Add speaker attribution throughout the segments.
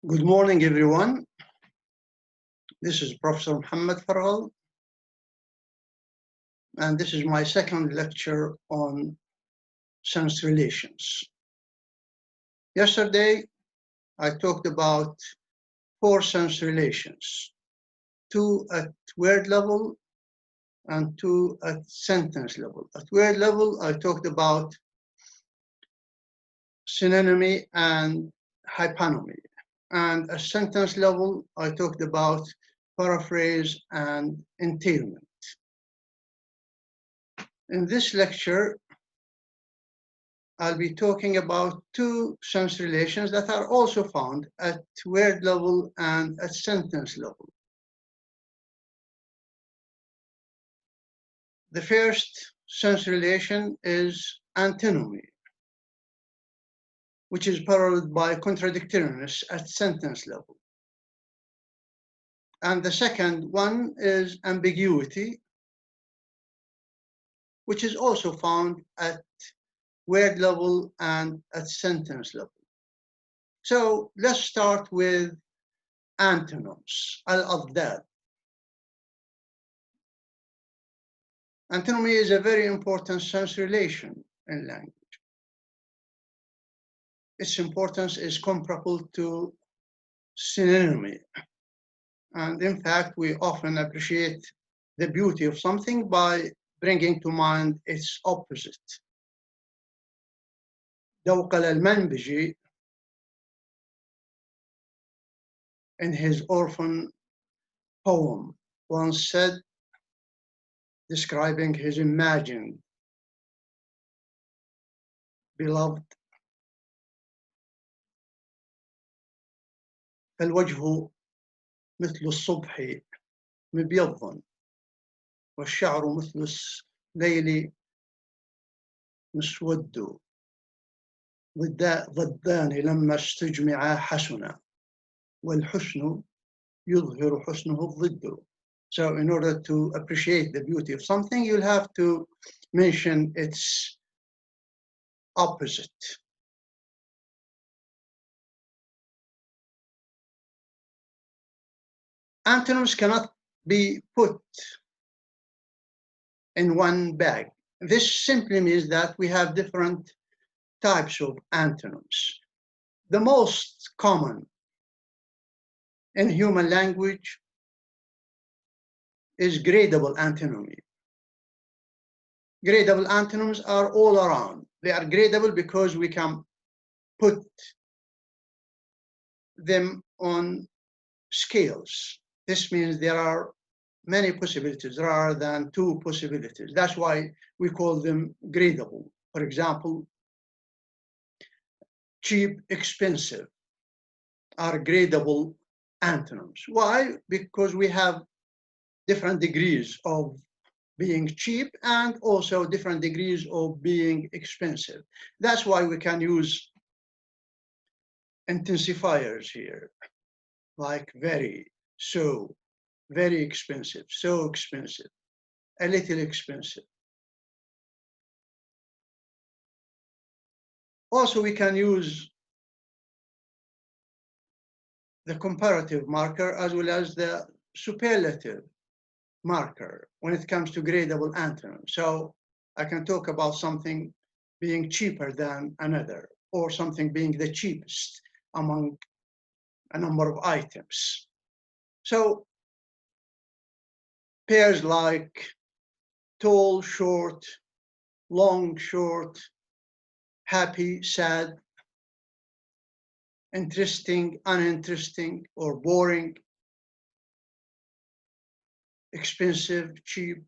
Speaker 1: Good morning, everyone. This is Professor Muhammad Farghal, and this is my second lecture on sense relations. Yesterday, I talked about 4 sense relations, 2 at word level and 2 at sentence level. At word level, I talked about synonymy and hyponymy. And at sentence level, I talked about paraphrase and entailment. In this lecture, I'll be talking about 2 sense relations that are also found at word level and at sentence level. The first sense relation is antinomy, which is paralleled by contradictoriness at sentence level. And the second one is ambiguity, which is also found at word level and at sentence level. So let's start with antonyms, al-adad. Antinomy is a very important sense relation in language. Its importance is comparable to synonymy. And in fact, we often appreciate the beauty of something by bringing to mind its opposite. Dawqal al-Manbiji, in his orphan poem, once said, describing his imagined beloved, فالوجه مثل الصبح مبيض والشعر مثل الليل مسود ضدان لما استجمعا حسنا والحسن يظهر حسنه الضد. So in order to appreciate the beauty of something, you'll have to mention its opposite. Antonyms cannot be put in one bag. This simply means that we have different types of antonyms. The most common in human language is gradable antinomy. Gradable antonyms are all around. They are gradable because we can put them on scales. This means there are many possibilities rather than 2 possibilities. That's why we call them gradable. For example, cheap, expensive are gradable antonyms. Why? Because we have different degrees of being cheap and also different degrees of being expensive. That's why we can use intensifiers here, like very, so, very expensive, so expensive, a little expensive. Also, we can use the comparative marker as well as the superlative marker when it comes to gradable antonyms. So I can talk about something being cheaper than another, or something being the cheapest among a number of items. So pairs like tall, short, long, short, happy, sad, interesting, uninteresting, or boring, expensive, cheap,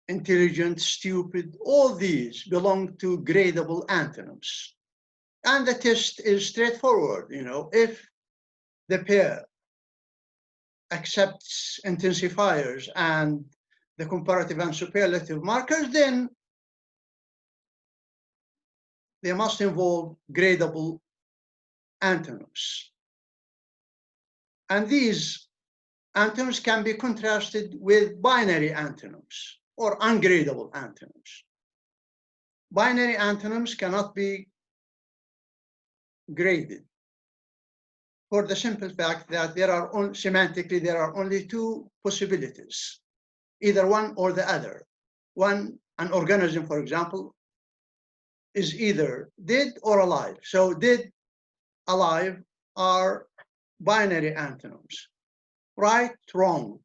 Speaker 1: intelligent, stupid, all these belong to gradable antonyms. And the test is straightforward. If the pair accepts intensifiers and the comparative and superlative markers, then they must involve gradable antonyms. And these antonyms can be contrasted with binary antonyms or ungradable antonyms. Binary antonyms cannot be graded. for the simple fact that semantically there are only two possibilities, either one or the other. An organism, for example, is either dead or alive. So dead, alive are binary antonyms. Right, wrong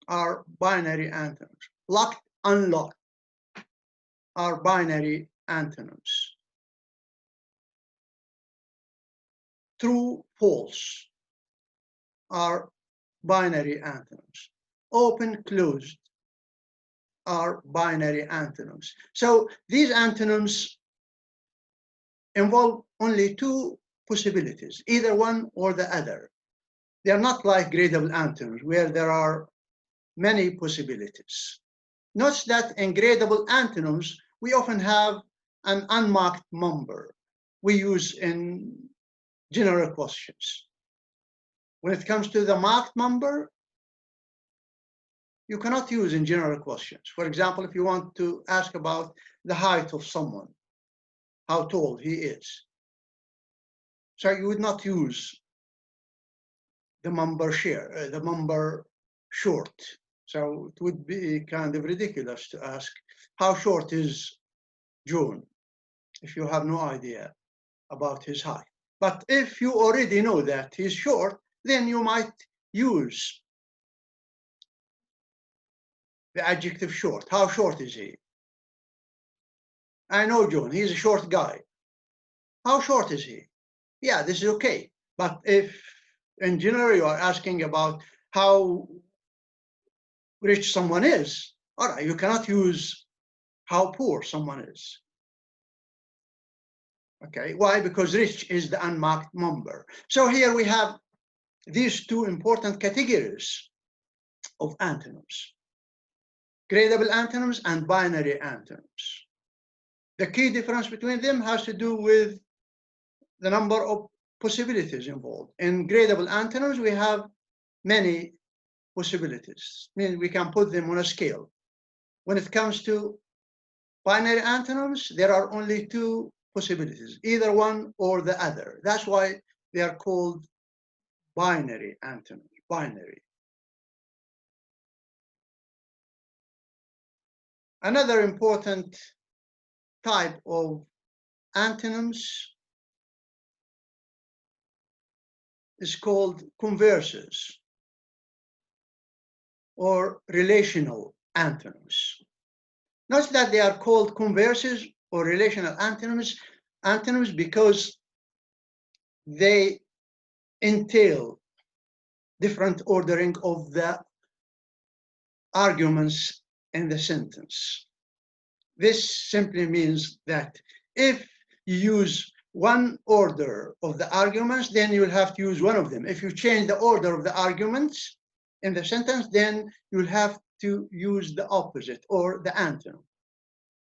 Speaker 1: are binary antonyms. Locked, unlocked are binary antonyms. True, false are binary antonyms. Open, closed are binary antonyms. So these antonyms involve only two possibilities, either one or the other. They are not like gradable antonyms where there are many possibilities. Notice that in gradable antonyms, we often have an unmarked number we use in general questions. When it comes to the marked number, you cannot use in general questions. For example, if you want to ask about the height of someone, how tall he is. So you would not use the number short. So it would be kind of ridiculous to ask, how short is John, if you have no idea about his height. But if you already know that he's short, then you might use the adjective short. How short is he? I know John, he's a short guy. How short is he? Yeah, this is okay. But if in general you are asking about how rich someone is, all right, you cannot use how poor someone is. Okay, why? Because rich is the unmarked number. So here we have these two important categories of antonyms: gradable antonyms and binary antonyms. The key difference between them has to do with the number of possibilities involved. In gradable antonyms, we have many possibilities. I mean, we can put them on a scale. When it comes to binary antonyms, there are only two possibilities, either one or the other. That's why they are called binary antonyms, binary. Another important type of antonyms is called converses or relational antonyms. Notice that they are called converses or relational antonyms because they entail different ordering of the arguments in the sentence. This simply means that if you use one order of the arguments, then you will have to use one of them. If you change the order of the arguments in the sentence, then you'll have to use the opposite or the antonym.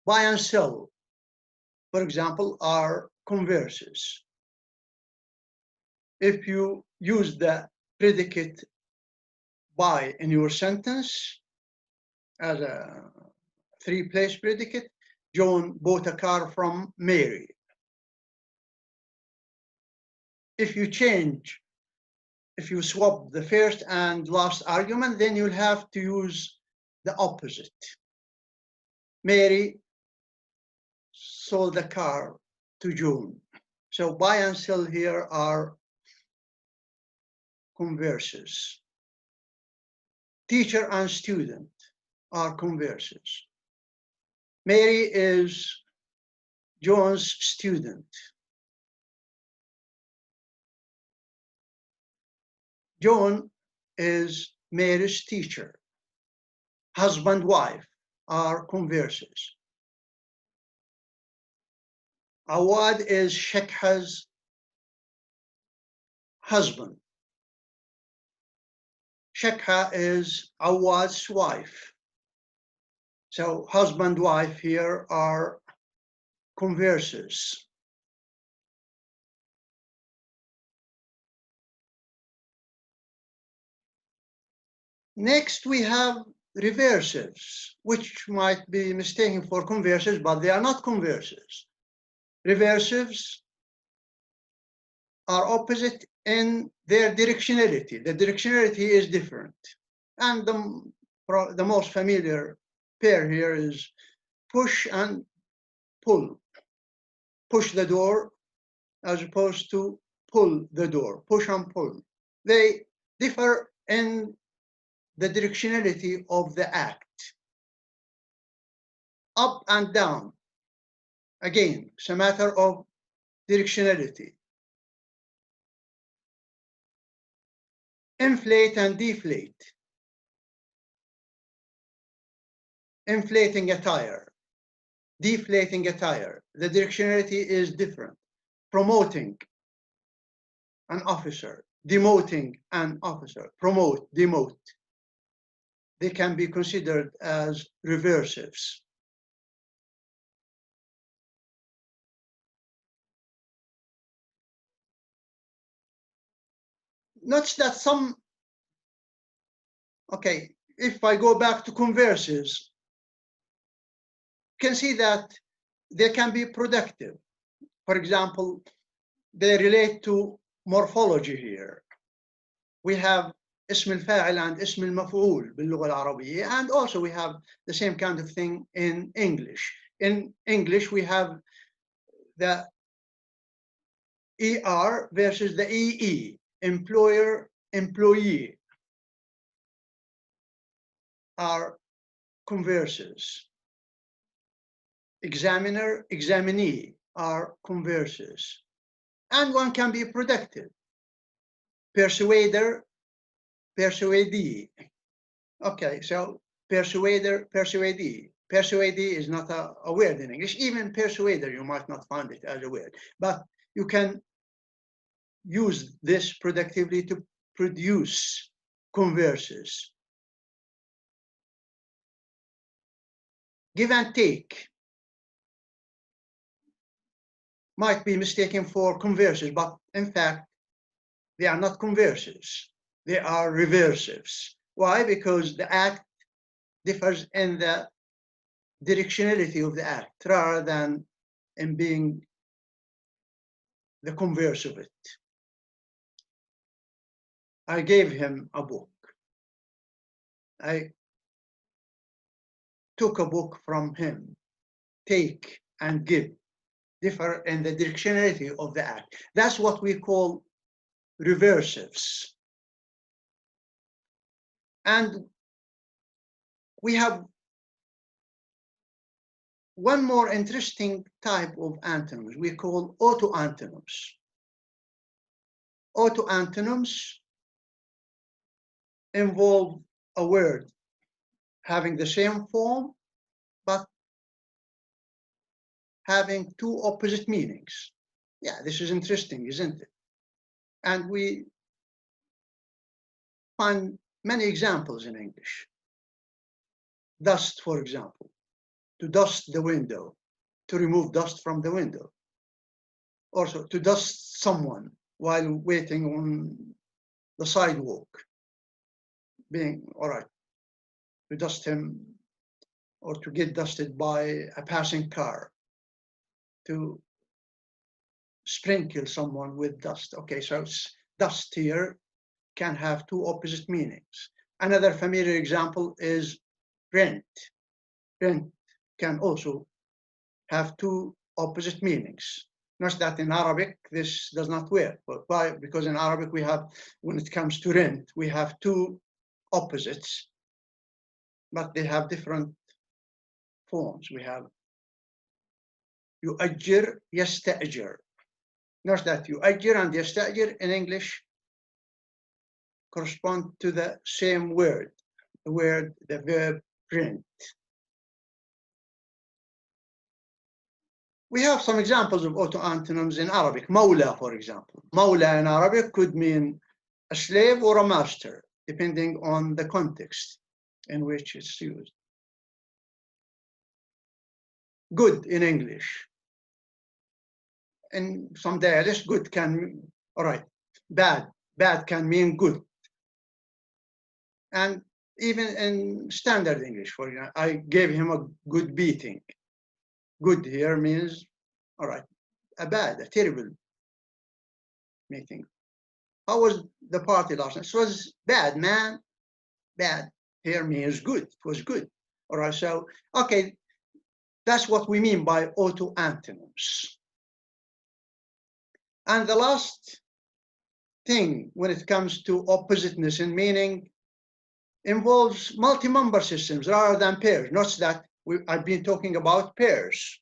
Speaker 1: Buy and sell, for example, are converses. If you use the predicate buy in your sentence as a three-place predicate, John bought a car from Mary. If you swap the first and last argument, then you'll have to use the opposite. Mary sold the car to John. So buy and sell here are converses. Teacher and student are converses. Mary is John's student. John is Mary's teacher. Husband, wife are converses. Awad is Shekha's husband. Shekha is Awad's wife. So husband, wife here are converses. Next, we have reversives, which might be mistaken for converses, but they are not converses. Reversives are opposite in their directionality. The directionality is different. And the most familiar pair here is push and pull. Push the door as opposed to pull the door. Push and pull. They differ in the directionality of the act. Up and down. Again, it's a matter of directionality. Inflate and deflate. Inflating a tire, deflating a tire. The directionality is different. Promoting an officer, demoting an officer. Promote, demote. They can be considered as reversives. Notice that some, okay, if I go back to converses, you can see that they can be productive. For example, they relate to morphology here. We have اسم الفاعل and اسم المفعول باللغة العربية, and also we have the same kind of thing in English. In English, we have the ER versus the EE, employer, employee, are converses. Examiner, examinee are converses. And one can be productive. Persuader, persuadee. Okay, so persuader, persuadee. Persuadee is not a word in English. Even persuader, you might not find it as a word. But you can use this productively to produce converses. Give and take might be mistaken for converses, but in fact, they are not converses. They are reversives. Why? Because the act differs in the directionality of the act rather than in being the converse of it. I gave him a book. I took a book from him. Take and give differ in the directionality of the act. That's what we call reversives. And we have one more interesting type of antonyms we call autoantonyms. Autoantonyms involve a word having the same form, but having two opposite meanings. Yeah, this is interesting, isn't it? And we find many examples in English. Dust, for example, to dust the window, to remove dust from the window. Also, to dust someone while waiting on the sidewalk, being, all right, to dust him or to get dusted by a passing car, to sprinkle someone with dust. Okay, so dust here can have two opposite meanings. Another familiar example is rent. Rent can also have two opposite meanings. Not that in Arabic this does not work, but why? Because in Arabic we have, when it comes to rent, we have two opposites, but they have different forms. We have يؤجر يستأجر. Notice that يؤجر and يستأجر in English correspond to the same word, the verb rent. We have some examples of autoantonyms in Arabic. Mawla, for example. Mawla in Arabic could mean a slave or a master, depending on the context in which it's used. Good in English. In some dialects, good can mean, all right, bad. Bad can mean good. And even in standard English, for example, I gave him a good beating. Good here means, all right, a terrible meeting. How was the party last night? It was bad, man. Bad. Here means good. It was good. All right. So, okay, that's what we mean by autoantonyms. And the last thing when it comes to oppositeness in meaning involves multi-member systems rather than pairs. Not that I've been talking about pairs,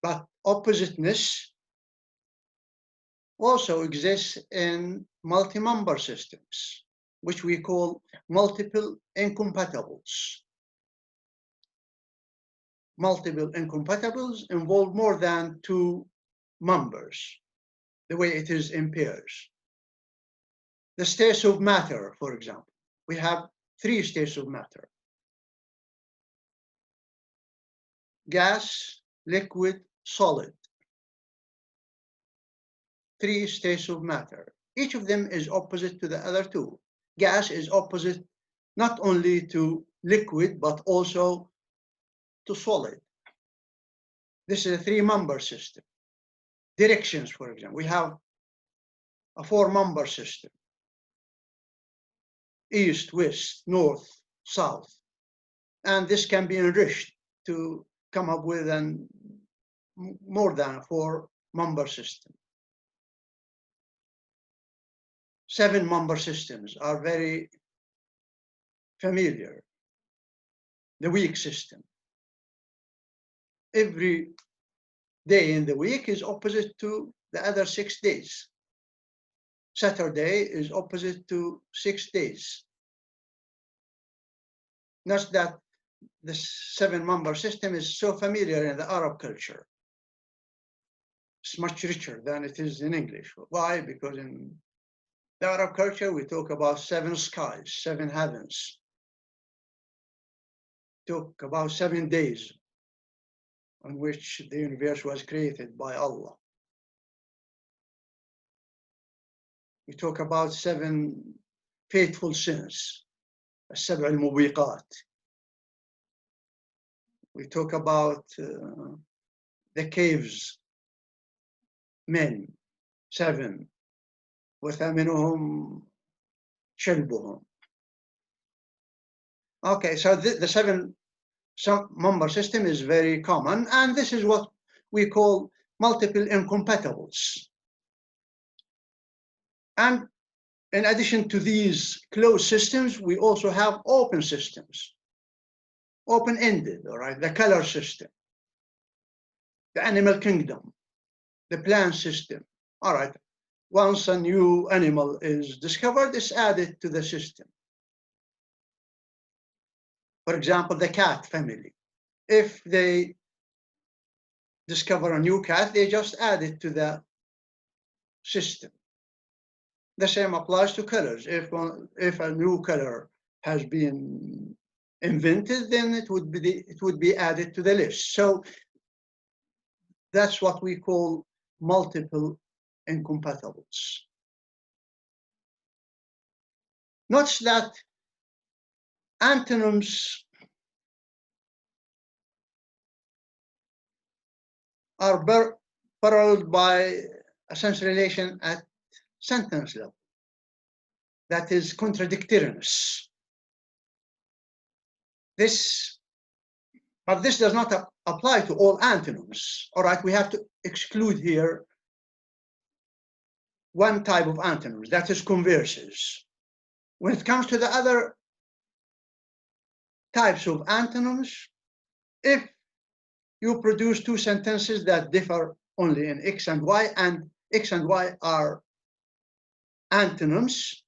Speaker 1: but oppositeness also exists in multi-member systems, which we call multiple incompatibles. Multiple incompatibles involve more than two members, the way it is in pairs. The states of matter, for example, we have three states of matter: gas, liquid, solid. Three states of matter. Each of them is opposite to the other two. Gas is opposite not only to liquid, but also to solid. This is a three-member system. Directions, for example, we have a four-member system: east, west, north, south. And this can be enriched to come up with more than a four-member system. Seven-member systems are very familiar. The week system. Every day in the week is opposite to the other 6 days. Saturday is opposite to 6 days. Note that the seven-member system is so familiar in the Arab culture. It's much richer than it is in English. Why? Because in the Arab culture, we talk about 7 skies, 7 heavens. Talk about 7 days on which the universe was created by Allah. We talk about 7 fateful sins, السبع الموبقات. We talk about the caves, men, 7, وثامنهم شلبهم. Okay, so the 7-member system is very common, and this is what we call multiple incompatibles. And in addition to these closed systems, we also have open systems, open-ended, all right, the color system, the animal kingdom, the plant system, all right. Once a new animal is discovered, it's added to the system. For example, the cat family. If they discover a new cat, they just add it to the system. The same applies to colors. If a new color has been invented, then it would be added to the list. So that's what we call multiple incompatibles. Note that antonyms are paralleled by a sense relation at sentence level. That is contradictoriness. But this does not apply to all antonyms. All right, we have to exclude here one type of antonyms, that is converses. When it comes to the other types of antonyms, if you produce 2 sentences that differ only in X and Y, and X and Y are antonyms,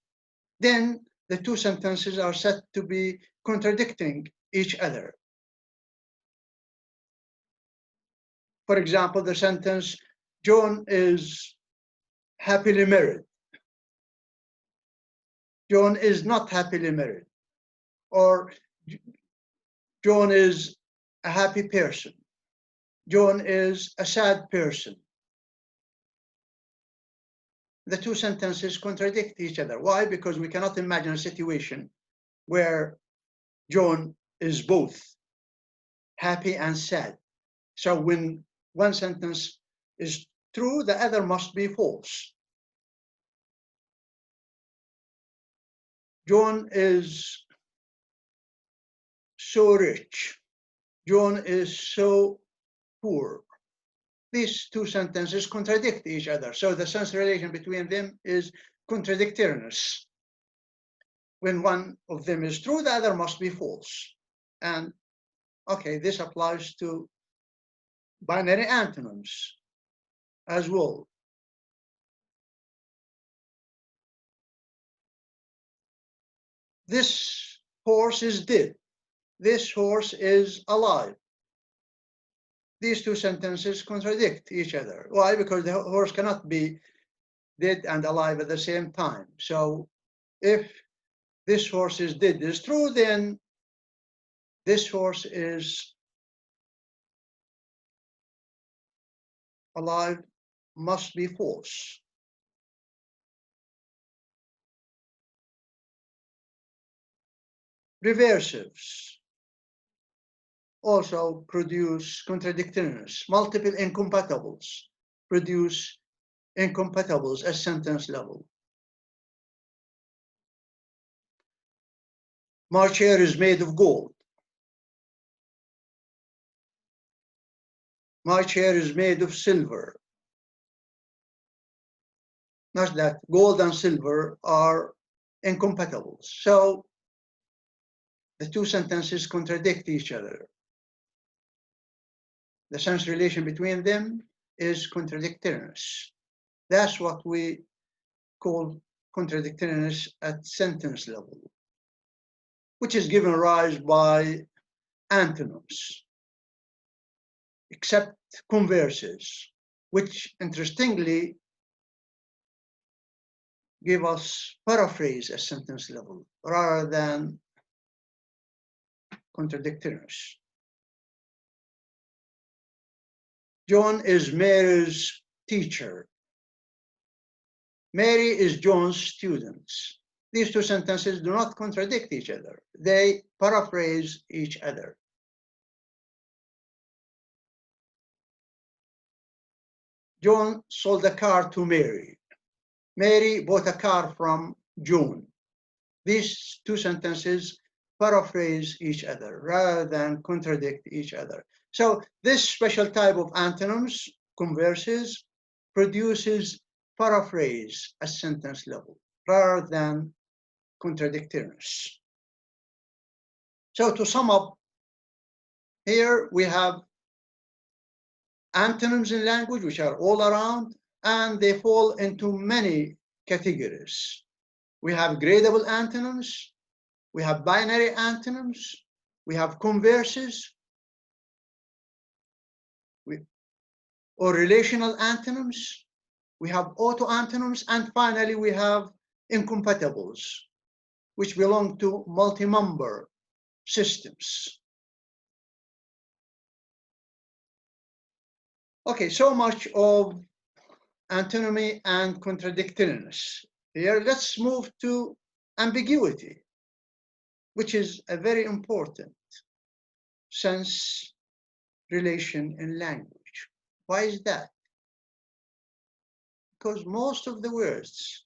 Speaker 1: then the 2 sentences are said to be contradicting each other. For example, the sentence, John is happily married. John is not happily married. Or John is a happy person. John is a sad person. The 2 sentences contradict each other. Why? Because we cannot imagine a situation where John is both happy and sad. So when one sentence is true, the other must be false. John is so rich. John is so poor. These two sentences contradict each other. So the sense relation between them is contradictoriness. When one of them is true, the other must be false. And okay, this applies to binary antonyms as well. This horse is dead. This horse is alive. These two sentences contradict each other. Why? Because the horse cannot be dead and alive at the same time. So if this horse is dead is true, then this horse is alive must be false. Reversives also produce contradictoriness. Multiple incompatibles produce incompatibles at sentence level. My chair is made of gold. My chair is made of silver. Not that gold and silver are incompatibles. So the two sentences contradict each other. The sense relation between them is contradictoriness. That's what we call contradictoriness at sentence level, which is given rise by antonyms, except converses, which interestingly give us paraphrase at sentence level rather than contradictoriness. John is Mary's teacher. Mary is John's student. These two sentences do not contradict each other. They paraphrase each other. John sold a car to Mary. Mary bought a car from John. These two sentences paraphrase each other rather than contradict each other. So this special type of antonyms, converses, produces paraphrase at sentence level rather than contradictoriness. So to sum up, here we have antonyms in language which are all around, and they fall into many categories. We have gradable antonyms, we have binary antonyms, we have converses, or relational antonyms, we have autoantonyms, and finally we have incompatibles, which belong to multi-member systems. Okay, so much of antonymy and contradictoriness. Here, let's move to ambiguity, which is a very important sense relation in language. Why is that? Because most of the words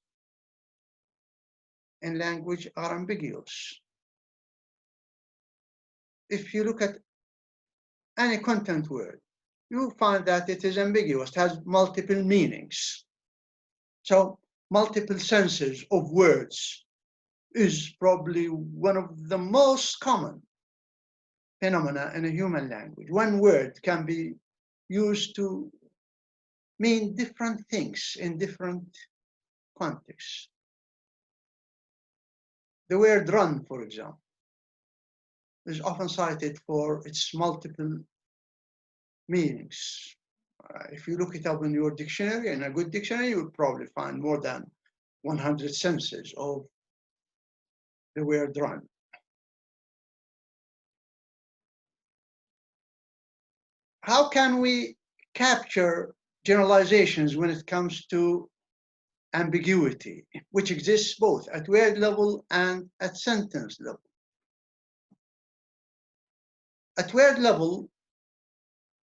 Speaker 1: in language are ambiguous. If you look at any content word, you find that it is ambiguous, it has multiple meanings. So multiple senses of words is probably one of the most common phenomena in a human language. One word can be used to mean different things in different contexts. The word run, for example, is often cited for its multiple meanings. If you look it up in your dictionary, in a good dictionary, you will probably find more than 100 senses of the word run. How can we capture generalizations when it comes to ambiguity, which exists both at word level and at sentence level? At word level,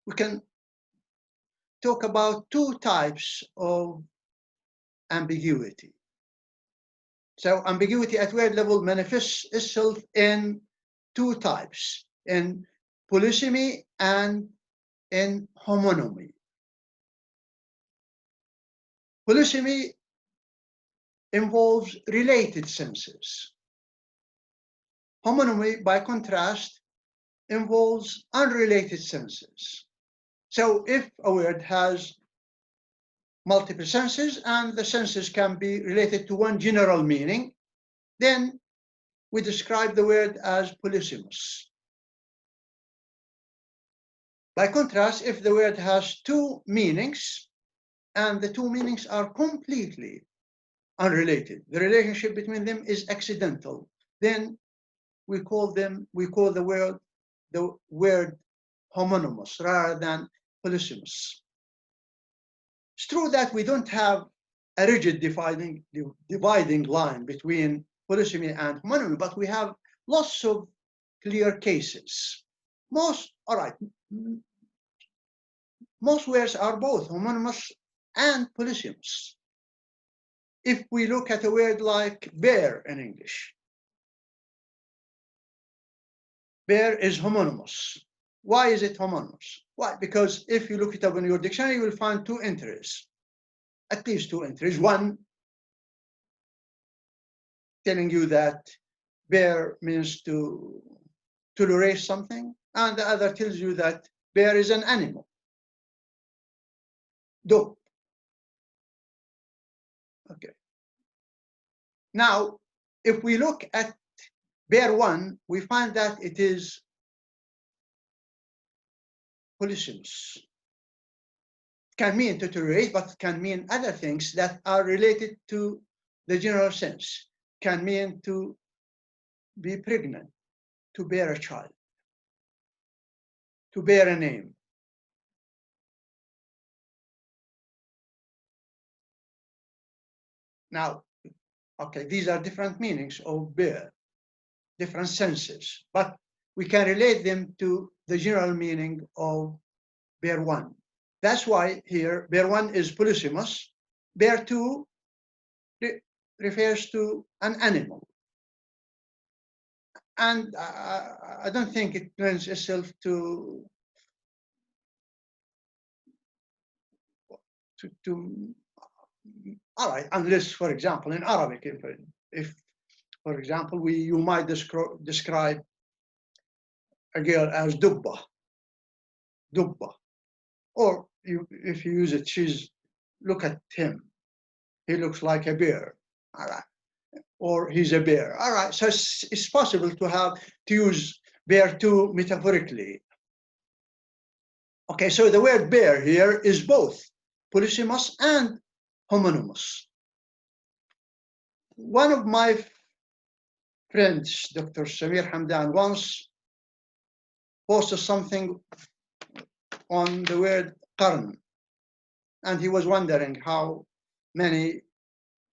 Speaker 1: we can talk about two types of ambiguity. So ambiguity at word level manifests itself in two types, in polysemy and in homonymy. Polysemy involves related senses. Homonymy, by contrast, involves unrelated senses. So if a word has multiple senses and the senses can be related to one general meaning, then we describe the word as polysemous. By contrast, if the word has two meanings and the two meanings are completely unrelated, the relationship between them is accidental, then we call the word homonymous rather than polysemous. It's true that we don't have a rigid dividing line between polysemy and homonymy, but we have lots of clear cases. Most words are both homonymous and polysemous. If we look at a word like bear in English, bear is homonymous. Why is it homonymous? Why? Because if you look it up in your dictionary, you will find two entries, at least two entries. One telling you that bear means to tolerate something, and the other tells you that bear is an animal. Dog. Okay. Now, if we look at bear one, we find that it is polysemous. Can mean to tolerate, but can mean other things that are related to the general sense. Can mean to be pregnant, to bear a child, to bear a name. Now, okay, these are different meanings of bear, different senses, but we can relate them to the general meaning of bear one. That's why here bear one is polysemous. Bear two refers to an animal. And I don't think it lends itself to all right, unless, for example, in Arabic, if for example, you might describe a girl as dubba, or if you use it, look at him, he looks like a bear, all right, or he's a bear, all right. So it's possible to use bear too metaphorically. Okay, so the word bear here is both polysemous and homonymous. One of my friends, Dr. Samir Hamdan, once posted something on the word qarn, and he was wondering how many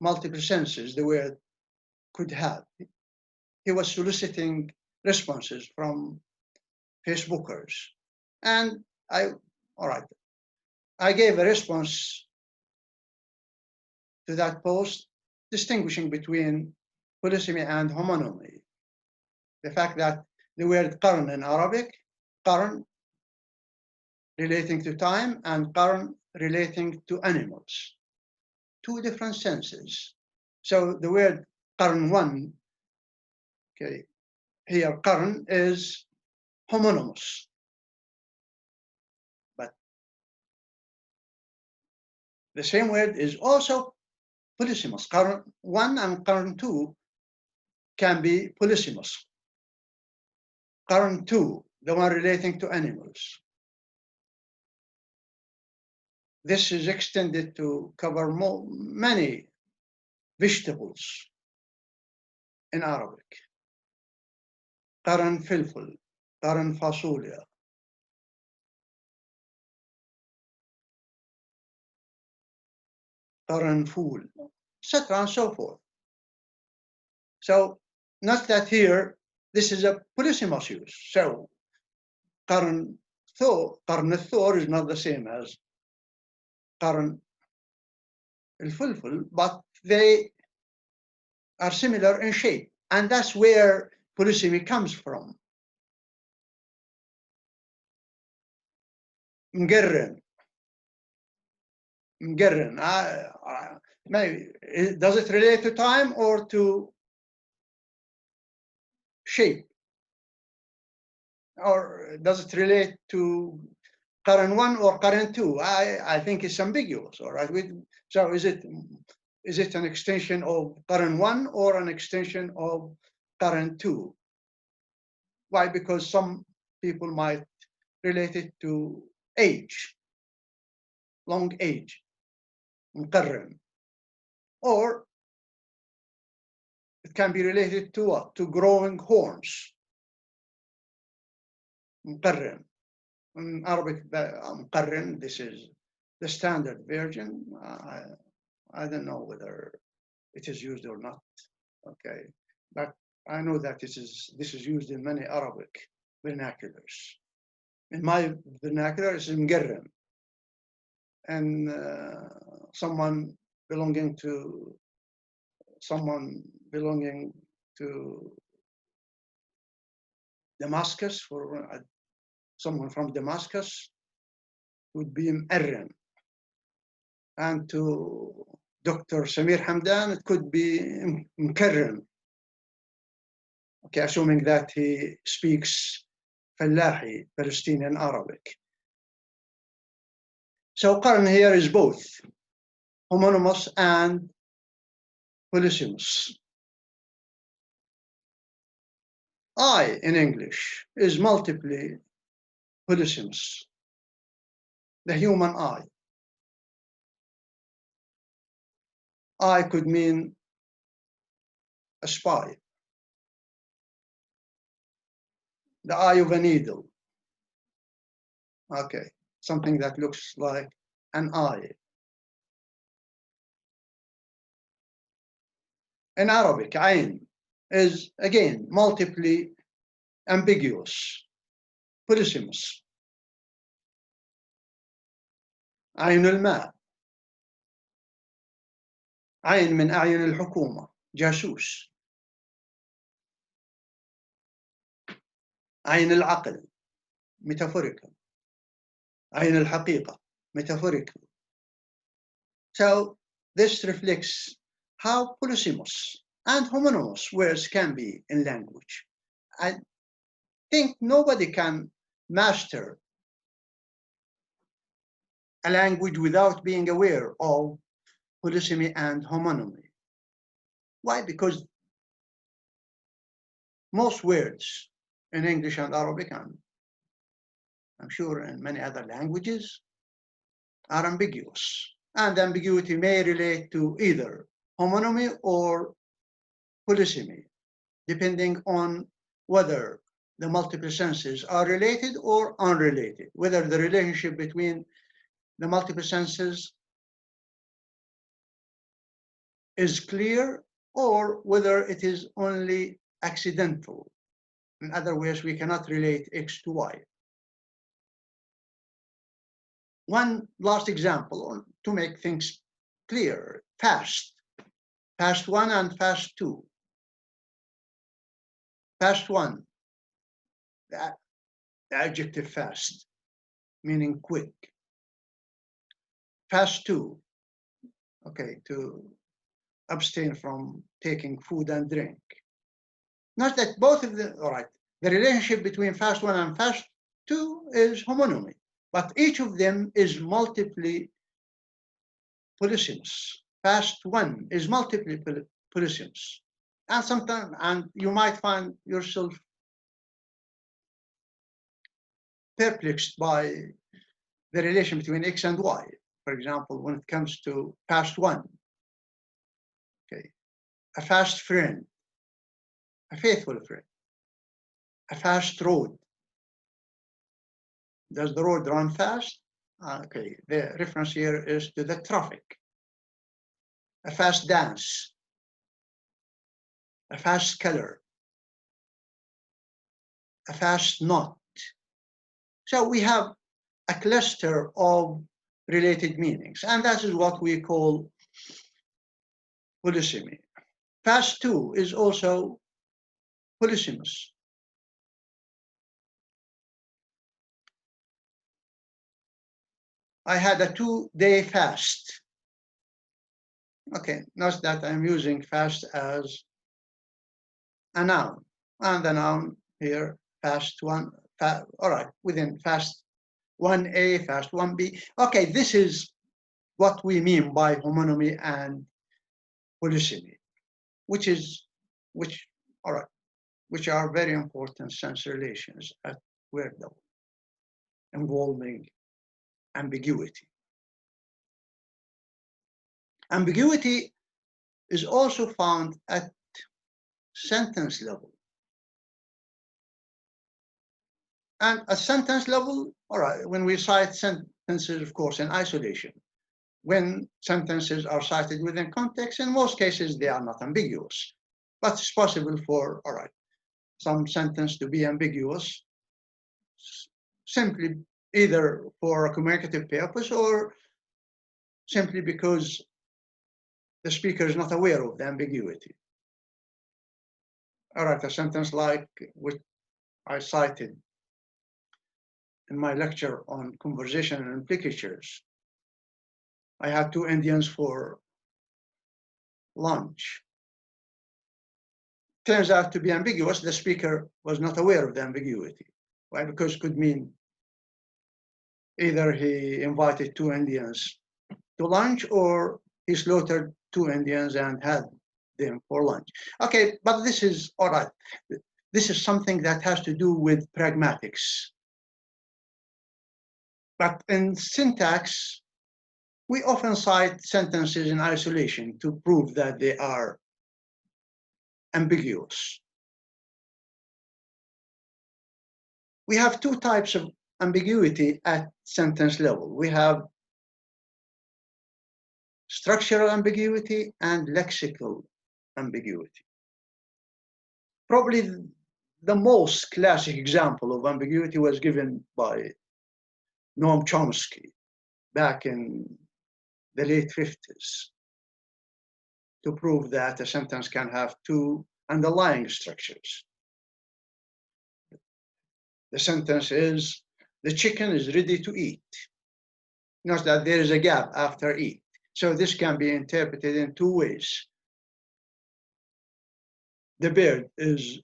Speaker 1: multiple senses the word could have. He was soliciting responses from Facebookers, and I gave a response to that post, distinguishing between polysemy and homonymy. The fact that the word qarn in Arabic, qarn relating to time and qarn relating to animals, two different senses. So the word qarn one, okay, here qarn is homonymous, but the same word is also polysemous. Qarn one and qarn two can be polysemous. Qarn two, the one relating to animals. This is extended to cover many vegetables in Arabic. Qarn filful, qarn fasulia. Qarn fool, etc. and so forth. So, not that here, this is a polysemous use. So, qarn الثور is not the same as qarn الفلفل, but they are similar in shape. And that's where polysemy comes from. مقرن. مقرن. Maybe, does it relate to time or to shape? Or does it relate to current one or current two? I think it's ambiguous, all right? So is it an extension of current one or an extension of current two? Why? Because some people might relate it to age, long age, مقرن. Or it can be related to what? To growing horns. مقرن. In Arabic, مقرن, this is the standard version. I don't know whether it is used or not. Okay, but I know that this is used in many Arabic vernaculars. In my vernacular, it's مقرن. And someone belonging to Damascus, for someone from Damascus, would be مقرن. And to Dr. Samir Hamdan, it could be مكرن. Okay, assuming that he speaks Fallahi, Palestinian Arabic. So قرن here is both homonymous and polysemous. I in English is multiply polysemous. The human I. I could mean a spy, the eye of a needle. Okay, something that looks like an eye. In Arabic, عين is again multiply ambiguous, polysemous. عين الماء. عين من أعين الحكومة، جاسوس. عين العقل، metaphorical. عين الحقيقة, metaphorical. So this reflects how polysemous and homonymous words can be in language. I think nobody can master a language without being aware of polysemy and homonymy. Why? Because most words in English and Arabic, and I'm sure in many other languages, are ambiguous. And ambiguity may relate to either homonymy or polysemy, depending on whether the multiple senses are related or unrelated, whether the relationship between the multiple senses is clear or whether it is only accidental. In other words, we cannot relate X to Y. One last example to make things clear: fast. Fast one and fast two. Fast one, the adjective fast, meaning quick. Fast two, okay, to abstain from taking food and drink. Not that both of them, all right, the relationship between fast one and fast two is homonymy, but each of them is multiply polysemous. Fast one is multiply polysemous. And sometimes, and you might find yourself perplexed by the relation between X and Y. For example, when it comes to fast one, okay, a fast friend, a faithful friend, a fast road. Does the road run fast? Okay, the reference here is to the traffic. A fast dance, a fast color, a fast knot. So we have a cluster of related meanings, and that is what we call polysemy. Fast 2 is also polysemous. I had a 2-day fast. Okay, notice that I'm using fast as a noun. And the noun here, fast 1, all right, within fast 1A, fast 1B. Okay, this is what we mean by homonymy and polysemy, which are very important sense relations at word level, involving ambiguity. Ambiguity is also found at sentence level. And at sentence level, all right, when we cite sentences, of course, in isolation, when sentences are cited within context, in most cases, they are not ambiguous. But it's possible for, all right, some sentence to be ambiguous simply either for a communicative purpose or simply because the speaker is not aware of the ambiguity. All right, a sentence like which I cited in my lecture on conversation and implicatures. I had 2 Indians for lunch. Turns out to be ambiguous. The speaker was not aware of the ambiguity. Why? Because it could mean either he invited 2 Indians to lunch or he slaughtered 2 Indians and had them for lunch. Okay, but this is all right. This is something that has to do with pragmatics. But in syntax, we often cite sentences in isolation to prove that they are ambiguous. We have 2 types of ambiguity at sentence level. We have structural ambiguity and lexical ambiguity. Probably the most classic example of ambiguity was given by Noam Chomsky back in the late 50s to prove that a sentence can have 2 underlying structures. The sentence is, the chicken is ready to eat. Notice that there is a gap after eat. So this can be interpreted in 2 ways. The bird is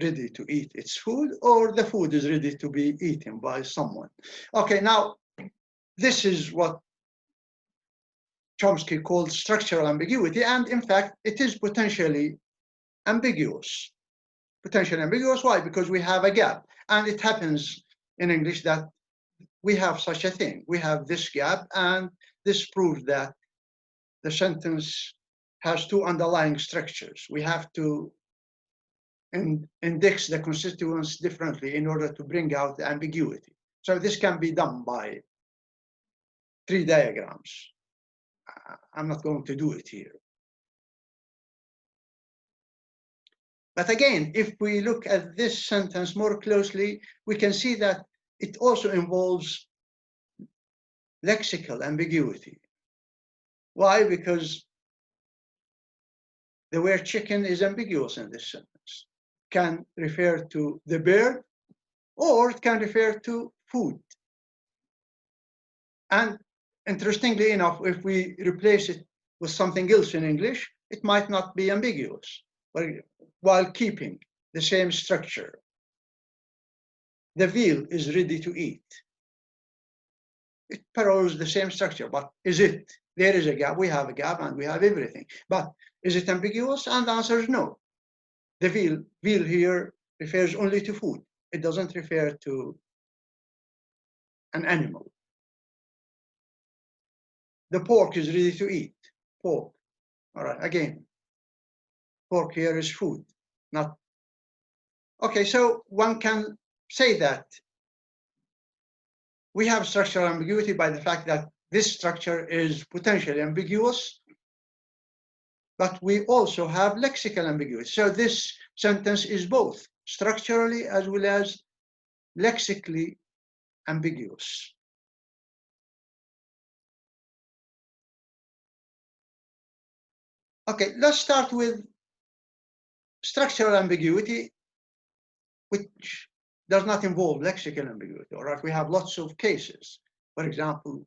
Speaker 1: ready to eat its food, or the food is ready to be eaten by someone. Okay, now this is what Chomsky called structural ambiguity, and in fact, it is potentially ambiguous. Potentially ambiguous, why? Because we have a gap, and it happens in English that we have such a thing. We have this gap, and this proves that the sentence has 2 underlying structures. We have to index the constituents differently in order to bring out the ambiguity. So this can be done by 3 diagrams. I'm not going to do it here. But again, if we look at this sentence more closely, we can see that it also involves lexical ambiguity. Why? Because the word chicken is ambiguous in this sentence. It can refer to the bird, or it can refer to food. And interestingly enough, if we replace it with something else in English, it might not be ambiguous, but while keeping the same structure. The veal is ready to eat. It follows the same structure, but is it? There is a gap, we have a gap, and we have everything. But is it ambiguous? And the answer is no. The veal here refers only to food. It doesn't refer to an animal. The pork is ready to eat. Pork. All right, again, pork here is food, not. Okay, so one can say that we have structural ambiguity by the fact that this structure is potentially ambiguous, but we also have lexical ambiguity. So this sentence is both structurally as well as lexically ambiguous. Okay, let's start with structural ambiguity, which does not involve lexical ambiguity. All right, we have lots of cases. For example,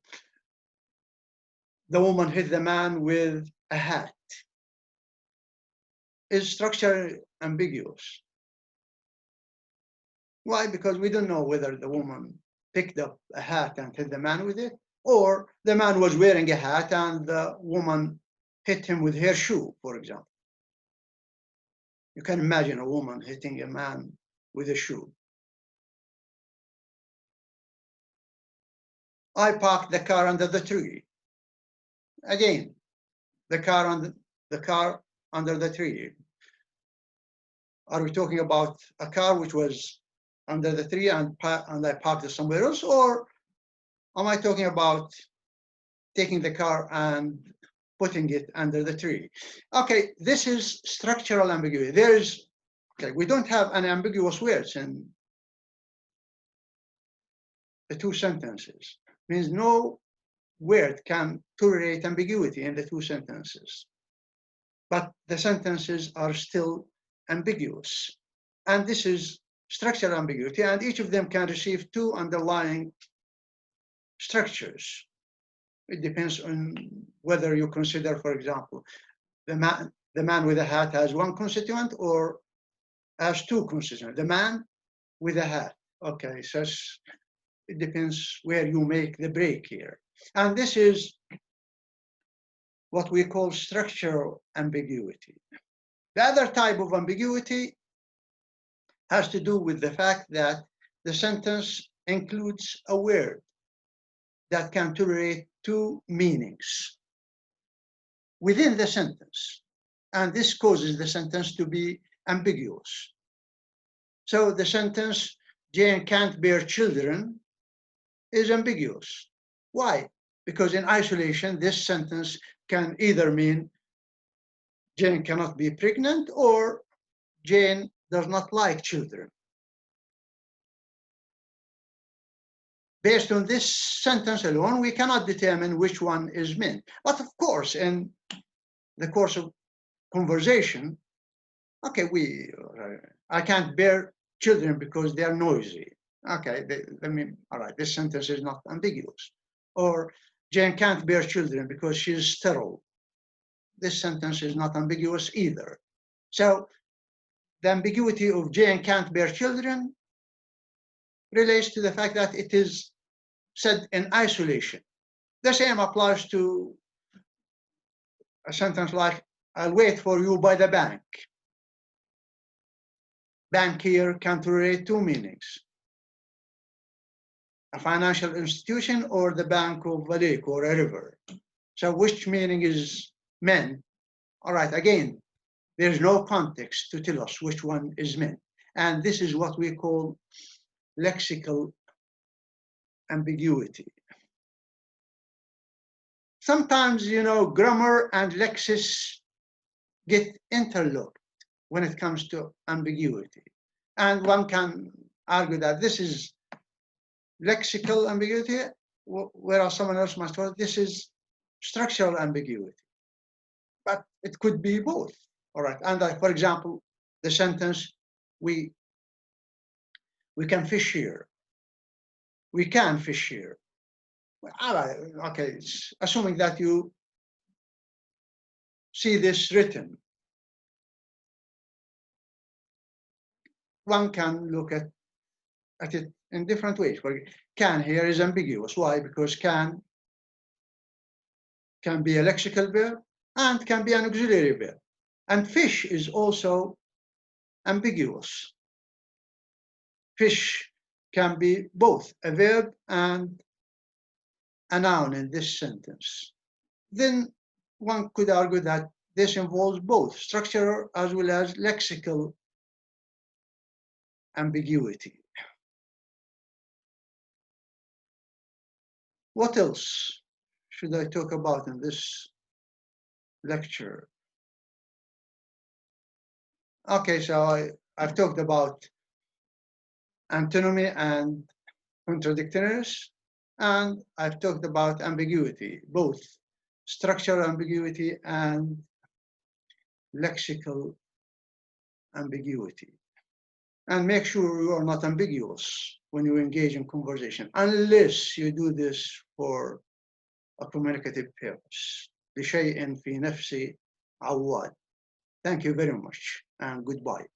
Speaker 1: the woman hit the man with a hat. Is structure ambiguous? Why? Because we don't know whether the woman picked up a hat and hit the man with it, or the man was wearing a hat and the woman hit him with her shoe, for example. You can imagine a woman hitting a man with a shoe. I parked the car under the tree. Again, the car under the tree. Are we talking about a car which was under the tree and I parked it somewhere else, or am I talking about taking the car and putting it under the tree? Okay, this is structural ambiguity. We don't have an ambiguous words in the two sentences. It means no word can tolerate ambiguity in the two sentences. But the sentences are still ambiguous. And this is structural ambiguity, and each of them can receive two underlying structures. It depends on whether you consider, for example, the man with a hat has one constituent or has two constituents. The man with a hat. Okay, so it depends where you make the break here. And this is what we call structural ambiguity. The other type of ambiguity has to do with the fact that the sentence includes a word that can tolerate two meanings within the sentence. And this causes the sentence to be ambiguous. So the sentence, Jane can't bear children, is ambiguous. Why? Because in isolation, this sentence can either mean Jane cannot be pregnant or Jane does not like children. Based on this sentence alone, we cannot determine which one is meant. But of course, in the course of conversation, okay, I can't bear children because they are noisy. Okay, all right, this sentence is not ambiguous. Or Jane can't bear children because she's sterile. This sentence is not ambiguous either. So the ambiguity of Jane can't bear children relates to the fact that it is said in isolation. The same applies to a sentence like, I'll wait for you by the bank. Bank here can tolerate two meanings. A financial institution or the bank of a lake or a river. So which meaning is meant? All right, again, there's no context to tell us which one is meant. And this is what we call lexical ambiguity. Sometimes, grammar and lexis get interlocked when it comes to ambiguity. And one can argue that this is lexical ambiguity, whereas someone else must say this is structural ambiguity. But it could be both. All right. And for example, the sentence, we can fish here. We can fish here. All right. Okay. Assuming that you see this written, one can look at it in different ways. Can here is ambiguous. Why? Because can be a lexical verb and can be an auxiliary verb. And fish is also ambiguous. Fish can be both a verb and a noun in this sentence. Then one could argue that this involves both structural as well as lexical ambiguity. What else should I talk about in this lecture? Okay, so I've talked about antinomy and contradictories, and I've talked about ambiguity, both structural ambiguity and lexical ambiguity. And make sure you are not ambiguous when you engage in conversation, unless you do this for a communicative purpose. لشيء في نفسي عواد. Thank you very much and goodbye.